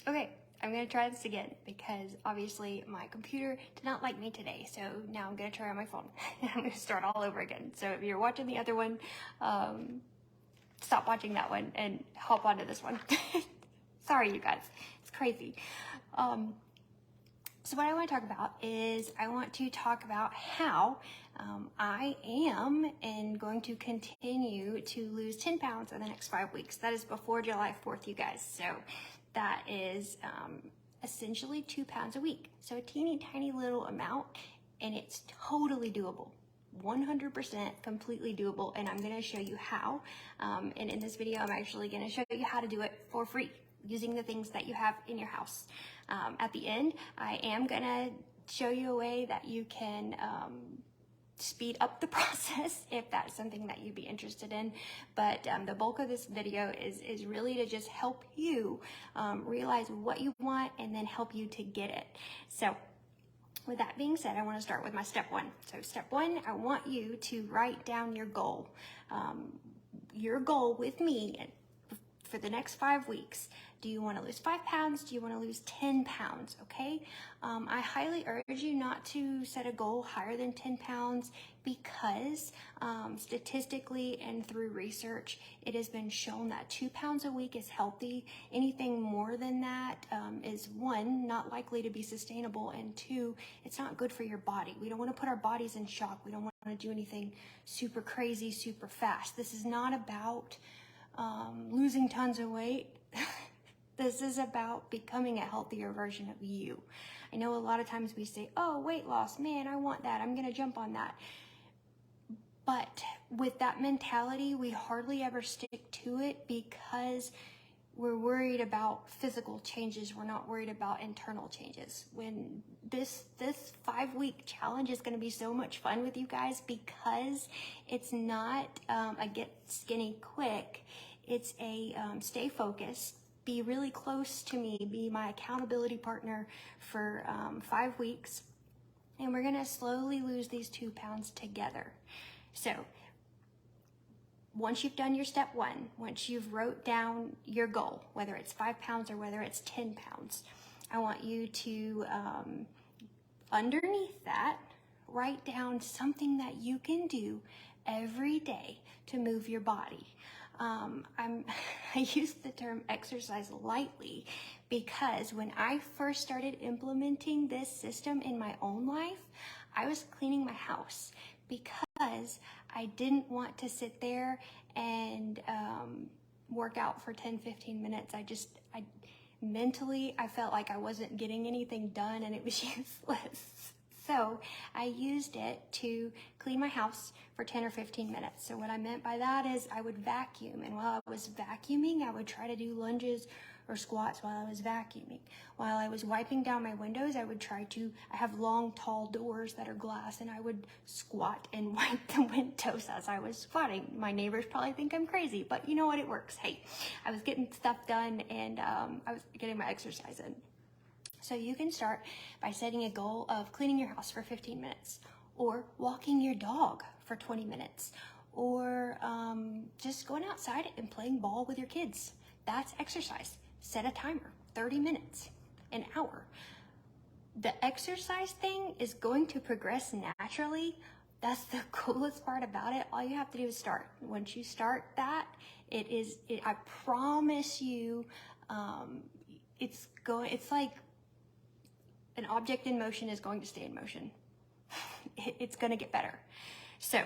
Okay, I'm gonna try this again because obviously my computer did not like me today. So now I'm gonna try on my phone. I'm gonna start all over again. So if you're watching the other one, stop watching that one and hop onto this one. Sorry, you guys, it's crazy. So what I want to talk about is I want to talk about how I am and going to continue to lose 10 pounds in the next 5 weeks. That is before July 4th, you guys. So that is essentially 2 pounds a week. So a teeny tiny little amount, and it's totally doable. 100% completely doable, and I'm going to show you how. And in this video, I'm actually going to show you how to do it for free using the things that you have in your house. At the end, I am going to show you a way that you can speed up the process if that's something that you'd be interested in. But the bulk of this video is really to just help you realize what you want and then help you to get it. So with that being said, I want to start with my step one. So step one, I want you to write down your goal. Your goal with me for the next 5 weeks. Do you want to lose 5 pounds? Do you want to lose 10 pounds? Okay. I highly urge you not to set a goal higher than 10 pounds because statistically and through research, it has been shown that 2 pounds a week is healthy. Anything more than that is, one, not likely to be sustainable, and two, it's not good for your body. We don't want to put our bodies in shock. We don't want to do anything super crazy, super fast. This is not about losing tons of weight. This is about becoming a healthier version of you. I know a lot of times we say, oh, weight loss, man, I want that. I'm going to jump on that. But with that mentality, we hardly ever stick to it because we're worried about physical changes. We're not worried about internal changes. When this 5-week challenge is going to be so much fun with you guys because it's not a get skinny quick. It's a stay focused, be really close to me, be my accountability partner for 5 weeks. And we're going to slowly lose these 2 pounds together. So once you've done your step one, once you've wrote down your goal, whether it's 5 pounds or whether it's 10 pounds, I want you to, underneath that, write down something that you can do every day to move your body. I use the term exercise lightly because when I first started implementing this system in my own life, I was cleaning my house because I didn't want to sit there and work out for 10-15 minutes. I mentally felt like I wasn't getting anything done and it was useless. So I used it to clean my house for 10 or 15 minutes. So what I meant by that is I would vacuum. And while I was vacuuming, I would try to do lunges or squats while I was vacuuming. While I was wiping down my windows, I have long, tall doors that are glass, and I would squat and wipe the windows as I was squatting. My neighbors probably think I'm crazy, but you know what? It works. Hey, I was getting stuff done and I was getting my exercise in. So you can start by setting a goal of cleaning your house for 15 minutes or walking your dog for 20 minutes or just going outside and playing ball with your kids. That's exercise. Set a timer, 30 minutes, an hour. The exercise thing is going to progress naturally. That's the coolest part about it. All you have to do is start. Once you start that, I promise you, it's like an object in motion is going to stay in motion. It's going to get better. So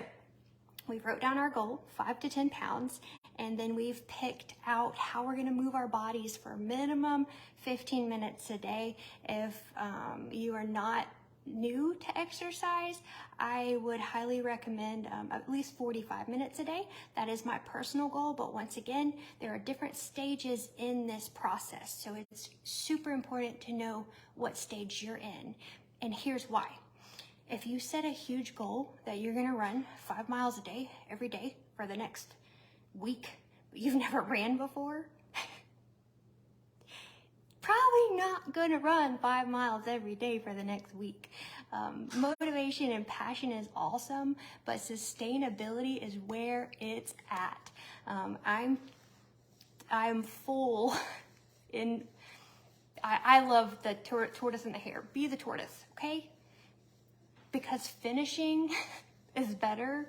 we wrote down our goal, 5 to 10 pounds, and then we've picked out how we're going to move our bodies for minimum 15 minutes a day. If you are not new to exercise, I would highly recommend at least 45 minutes a day. That is my personal goal, but once again, there are different stages in this process. So it's super important to know what stage you're in. And here's why. If you set a huge goal that you're gonna run 5 miles a day, every day for the next week, but you've never ran before, probably not gonna run 5 miles every day for the next week. Motivation and passion is awesome, but sustainability is where it's at. I'm full in I love the tortoise and the hare. Be the tortoise, okay? Because finishing is better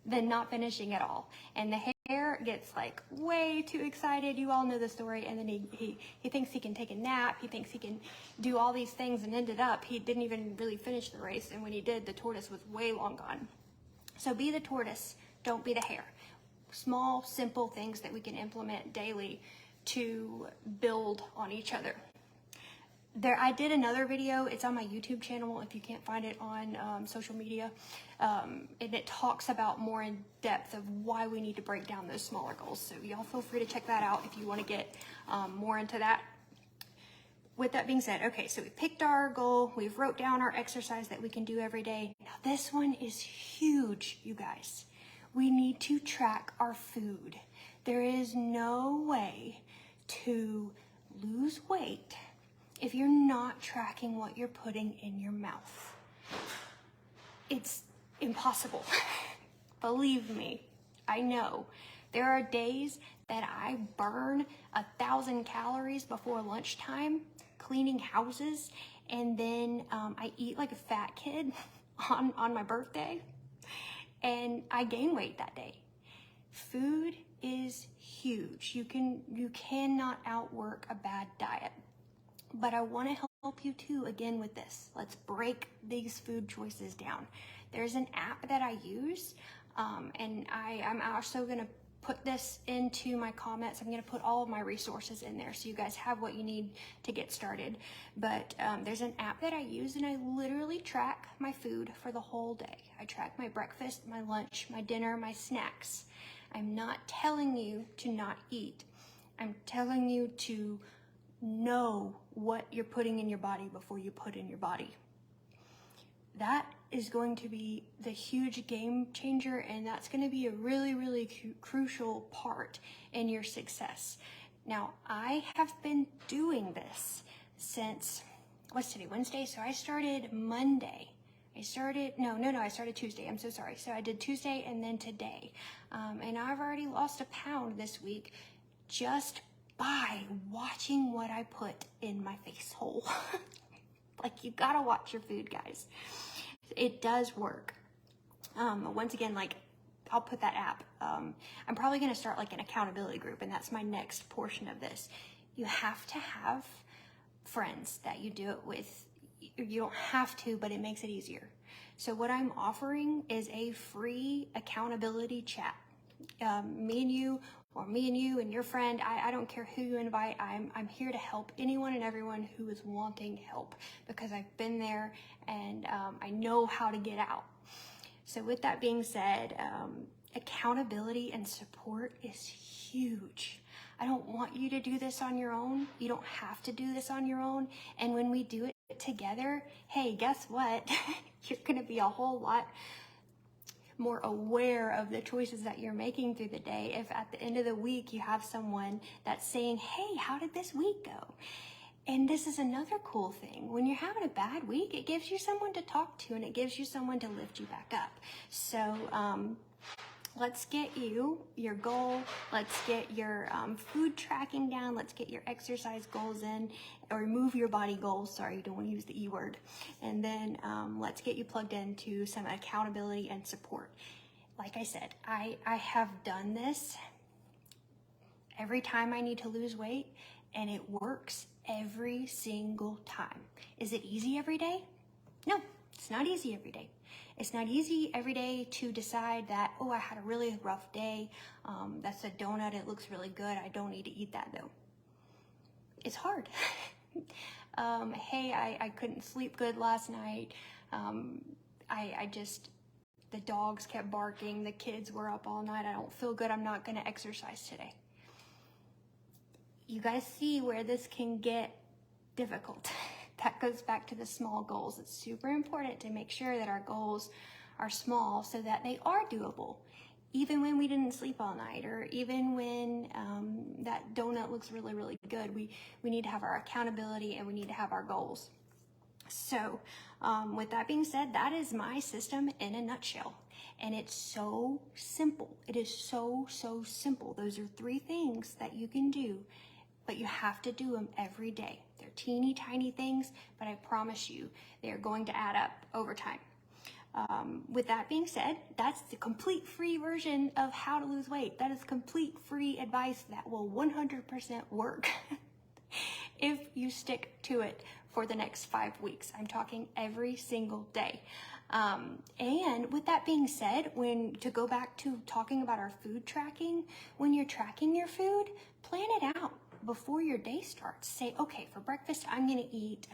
than not finishing at all. And the hare gets like way too excited. You all know the story. And then he thinks he can take a nap. He thinks he can do all these things, and ended up, he didn't even really finish the race. And when he did, the tortoise was way long gone. So be the tortoise, don't be the hare. Small, simple things that we can implement daily to build on each other. I did another video. It's on my YouTube channel if you can't find it on social media. And it talks about more in depth of why we need to break down those smaller goals. So y'all feel free to check that out if you want to get more into that. With that being said, okay, so we picked our goal. We've wrote down our exercise that we can do every day. Now this one is huge, you guys. We need to track our food. There is no way to lose weight if you're not tracking what you're putting in your mouth. It's impossible. Believe me, I know. There are days that I burn 1,000 calories before lunchtime cleaning houses, and then I eat like a fat kid on my birthday, and I gain weight that day. Food is huge. You cannot outwork a bad diet. But I want to help you too, again, with this. Let's break these food choices down. There's an app that I use, and I'm also going to put this into my comments. I'm going to put all of my resources in there so you guys have what you need to get started. But there's an app that I use, and I literally track my food for the whole day. I track my breakfast, my lunch, my dinner, my snacks. I'm not telling you to not eat. I'm telling you to know what you're putting in your body before you put in your body. That is going to be the huge game changer, and that's going to be a really, really crucial part in your success. Now, I have been doing this since, what's today, Wednesday? So I started Monday. I started Tuesday. I'm so sorry. So I did Tuesday and then today. And I've already lost 1 pound this week just by watching what I put in my face hole. Like, you gotta watch your food, guys. It does work. Once again, like, I'll put that app. I'm probably gonna start like an accountability group, and that's my next portion of this. You have to have friends that you do it with. You don't have to, but it makes it easier. So what I'm offering is a free accountability chat. Me and you, or me and you and your friend, I don't care who you invite. I'm here to help anyone and everyone who is wanting help, because I've been there and I know how to get out. So with that being said, accountability and support is huge. I don't want you to do this on your own. You don't have to do this on your own. And when we do it together, hey, guess what? You're gonna be a whole lot more aware of the choices that you're making through the day. If at the end of the week you have someone that's saying, hey, how did this week go? And this is another cool thing. When you're having a bad week, it gives you someone to talk to, and it gives you someone to lift you back up. So let's get you your goal. Let's get your food tracking down. Let's get your exercise goals in, or move your body goals. Sorry, you don't want to use the E word. And then let's get you plugged into some accountability and support. Like I said, I have done this every time I need to lose weight, and it works every single time. Is it easy every day? No, it's not easy every day. It's not easy every day to decide that, oh, I had a really rough day. That's a donut. It looks really good. I don't need to eat that though. It's hard. Hey, I couldn't sleep good last night. The dogs kept barking. The kids were up all night. I don't feel good. I'm not going to exercise today. You guys see where this can get difficult. That goes back to the small goals. It's super important to make sure that our goals are small so that they are doable. Even when we didn't sleep all night, or even when that donut looks really, really good, we need to have our accountability, and we need to have our goals. So with that being said, that is my system in a nutshell. And it's so simple. It is so, so simple. Those are 3 things that you can do, but you have to do them every day. They're teeny tiny things, but I promise you, they are going to add up over time. With that being said, that's the complete free version of how to lose weight. That is complete free advice that will 100% work if you stick to it for the next 5 weeks. I'm talking every single day. And with that being said, to go back to talking about our food tracking, when you're tracking your food, plan it out before your day starts. Say, okay, for breakfast, I'm gonna eat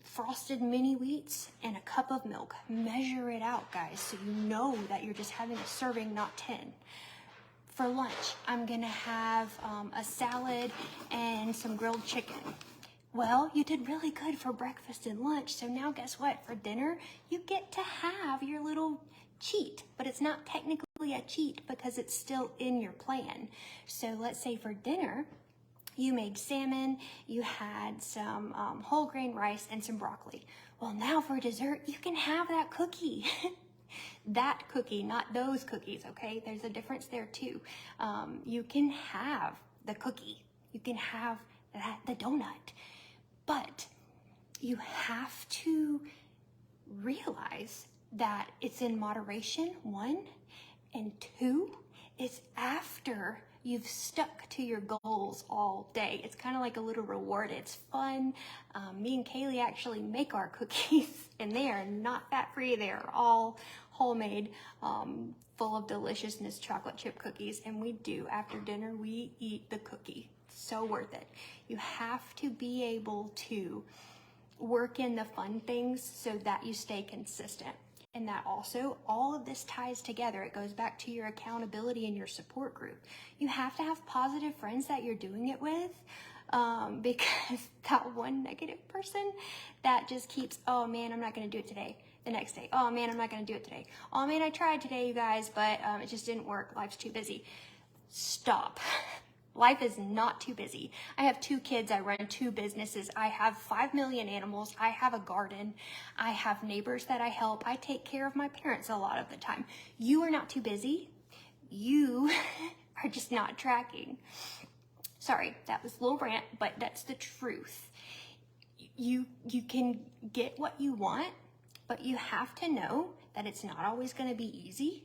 frosted mini wheats and a cup of milk. Measure it out, guys, so you know that you're just having a serving, not 10. For lunch, I'm gonna have a salad and some grilled chicken. Well, you did really good for breakfast and lunch, so now guess what? For dinner, you get to have your little cheat, but it's not technically a cheat because it's still in your plan. So let's say for dinner, you made salmon, you had some whole grain rice and some broccoli. Well, now for dessert, you can have that cookie. That cookie, not those cookies, okay? There's a difference there too. You can have the cookie. You can have the donut. But you have to realize that it's in moderation, 1, and 2, it's after you've stuck to your goals all day. It's kind of like a little reward. It's fun. Me and Kaylee actually make our cookies, and they are not fat-free. They are all homemade, full of deliciousness chocolate chip cookies. And we do, after dinner, we eat the cookie. So worth it. You have to be able to work in the fun things so that you stay consistent. And that also, all of this ties together. It goes back to your accountability and your support group. You have to have positive friends that you're doing it with, because that one negative person that just keeps, oh man, I'm not gonna do it today. The next day, oh man, I'm not gonna do it today. Oh man, I tried today, you guys, but it just didn't work. Life's too busy. Stop. Life is not too busy. I have 2 kids. I run 2 businesses. I have 5 million animals. I have a garden. I have neighbors that I help. I take care of my parents a lot of the time. You are not too busy. You are just not tracking. Sorry, that was a little rant, but that's the truth. You can get what you want, but you have to know that it's not always going to be easy.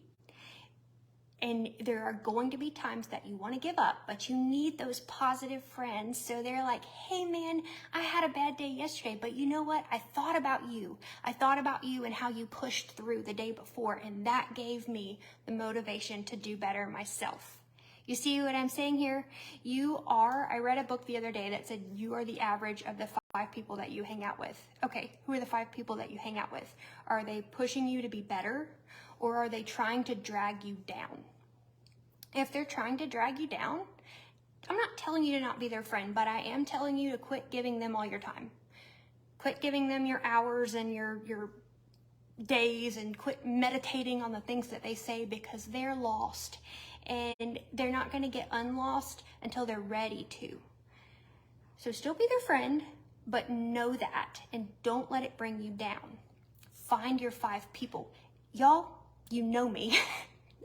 And there are going to be times that you want to give up, but you need those positive friends. So they're like, hey man, I had a bad day yesterday, but you know what? I thought about you. I thought about you and how you pushed through the day before, and that gave me the motivation to do better myself. You see what I'm saying here? I read a book the other day that said you are the average of the 5 people that you hang out with. Okay, who are the 5 people that you hang out with? Are they pushing you to be better, or are they trying to drag you down? If they're trying to drag you down, I'm not telling you to not be their friend, but I am telling you to quit giving them all your time. Quit giving them your hours and your days, and quit meditating on the things that they say, because they're lost. And they're not going to get unlost until they're ready to. So still be their friend, but know that, and don't let it bring you down. Find your 5 people. Y'all, you know me.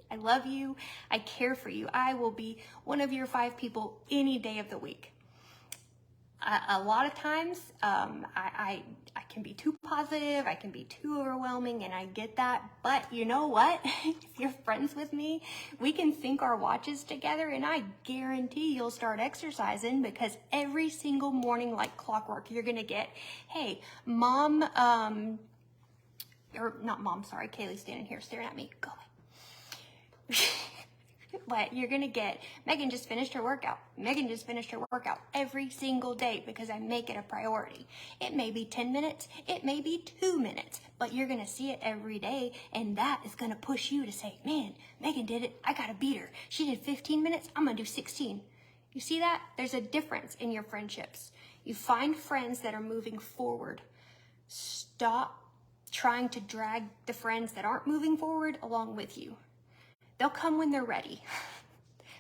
I love you. I care for you. I will be one of your 5 people any day of the week. A lot of times, I can be too positive. I can be too overwhelming, and I get that. But you know what? If you're friends with me, we can sync our watches together, and I guarantee you'll start exercising, because every single morning, like clockwork, you're gonna get, hey, mom, or not mom, sorry, Kaylee's standing here staring at me. Go away. But you're gonna get, Megan just finished her workout. Megan just finished her workout every single day, because I make it a priority. It may be 10 minutes, it may be 2 minutes, but you're gonna see it every day, and that is gonna push you to say, man, Megan did it, I gotta beat her. She did 15 minutes, I'm gonna do 16. You see that? There's a difference in your friendships. You find friends that are moving forward. Stop trying to drag the friends that aren't moving forward along with you. They'll come when they're ready.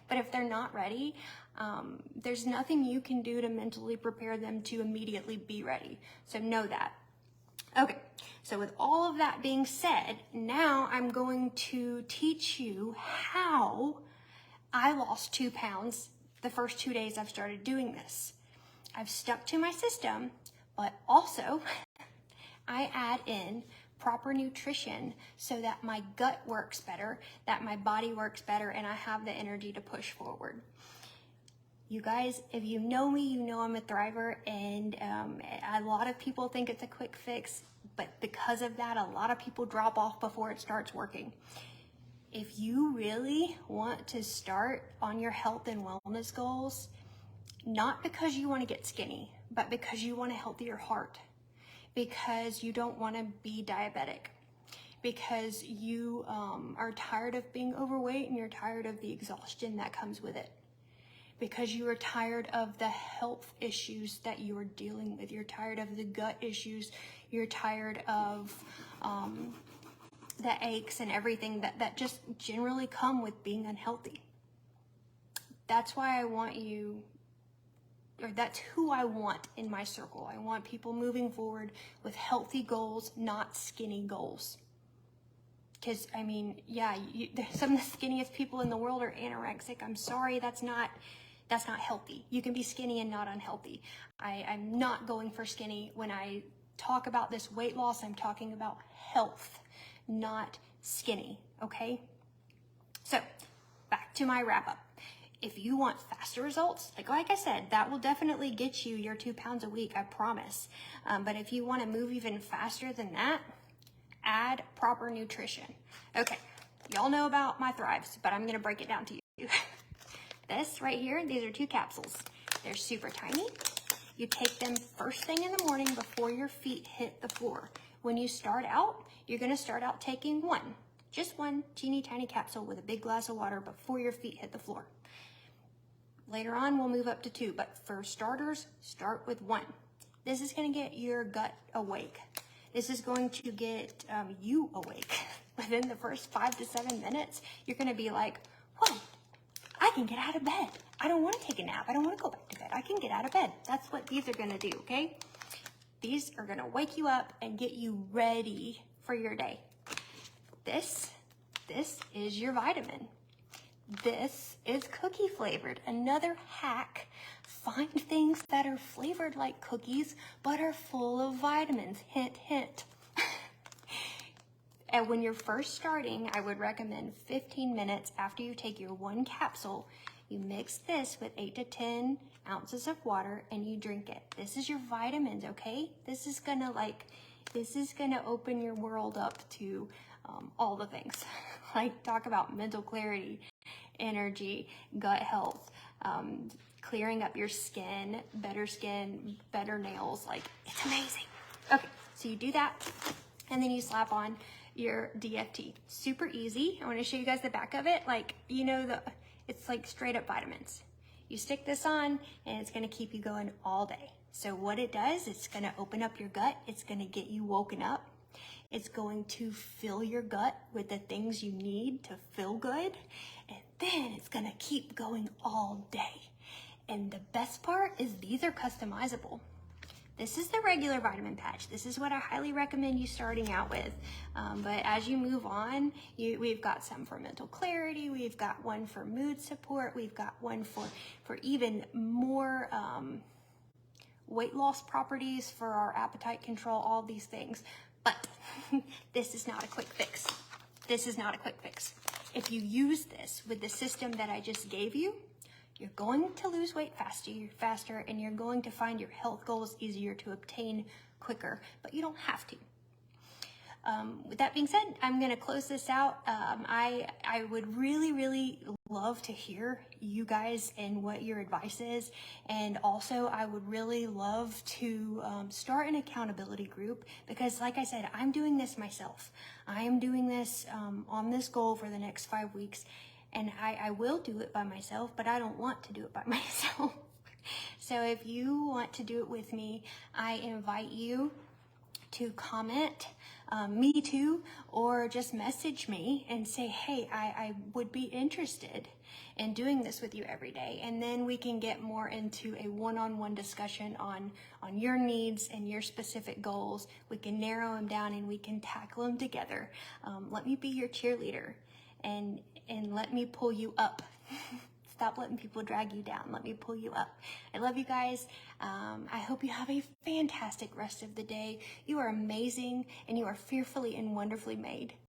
But if they're not ready, there's nothing you can do to mentally prepare them to immediately be ready. So know that. Okay, so with all of that being said, now I'm going to teach you how I lost 2 pounds the first 2 days I've started doing this. I've stuck to my system, but also I add in proper nutrition so that my gut works better, that my body works better, and I have the energy to push forward. You guys, if you know me, you know I'm a thriver, and a lot of people think it's a quick fix, but because of that, a lot of people drop off before it starts working. If you really want to start on your health and wellness goals, not because you want to get skinny, but because you want a healthier heart, because you don't want to be diabetic, because you are tired of being overweight and you're tired of the exhaustion that comes with it, because you are tired of the health issues that you are dealing with, you're tired of the gut issues, you're tired of the aches and everything that just generally come with being unhealthy. That's why I want you, or that's who I want in my circle. I want people moving forward with healthy goals, not skinny goals. Because, I mean, yeah, some of the skinniest people in the world are anorexic. I'm sorry, that's not healthy. You can be skinny and not unhealthy. I'm not going for skinny. When I talk about this weight loss, I'm talking about health, not skinny, okay? So, back to my wrap up. If you want faster results, like I said, that will definitely get you your 2 pounds a week, I promise. But if you want to move even faster than that, add proper nutrition. Okay, y'all know about my thrives, but I'm gonna break it down to you. This right here, these are 2 capsules. They're super tiny. You take them first thing in the morning before your feet hit the floor. When you start out, you're gonna start out taking one, just one teeny tiny capsule with a big glass of water before your feet hit the floor. Later on, we'll move up to 2, but for starters, start with 1. This is gonna get your gut awake. This is going to get you awake. Within the first 5 to 7 minutes, you're gonna be like, whoa, I can get out of bed. I don't wanna take a nap. I don't wanna go back to bed. I can get out of bed. That's what these are gonna do, okay? These are gonna wake you up and get you ready for your day. This is your vitamin. This is cookie flavored. Another hack. Find things that are flavored like cookies, but are full of vitamins. Hint, hint. And when you're first starting, I would recommend 15 minutes after you take your 1 capsule, you mix this with 8 to 10 ounces of water and you drink it. This is your vitamins, okay? This is gonna open your world up to all the things. Like, talk about mental clarity, energy, gut health, clearing up your skin, better nails. Like, it's amazing. Okay, so you do that, and then you slap on your DFT. Super easy. I want to show you guys the back of it. Like, you know, it's like straight up vitamins. You stick this on, and it's going to keep you going all day. So what it does, it's going to open up your gut. It's going to get you woken up. It's going to fill your gut with the things you need to feel good. And then it's gonna keep going all day. And the best part is these are customizable. This is the regular vitamin patch. This is what I highly recommend you starting out with. But as you move on, we've got some for mental clarity. We've got one for mood support. We've got one for even more weight loss properties, for our appetite control, all these things. But this is not a quick fix. This is not a quick fix. If you use this with the system that I just gave you, you're going to lose weight faster, and you're going to find your health goals easier to obtain quicker, but you don't have to. With that being said, I'm going to close this out. I would really love to hear you guys and what your advice is. And also, I would really love to start an accountability group, because like I said, I'm doing this myself. I am doing this on this goal for the next 5 weeks. And I will do it by myself, but I don't want to do it by myself. So if you want to do it with me, I invite you to comment, me too, or just message me and say, hey, I would be interested in doing this with you every day. And then we can get more into a one-on-one discussion on your needs and your specific goals. We can narrow them down and we can tackle them together. Let me be your cheerleader and let me pull you up. Stop letting people drag you down. Let me pull you up. I love you guys. I hope you have a fantastic rest of the day. You are amazing, and you are fearfully and wonderfully made.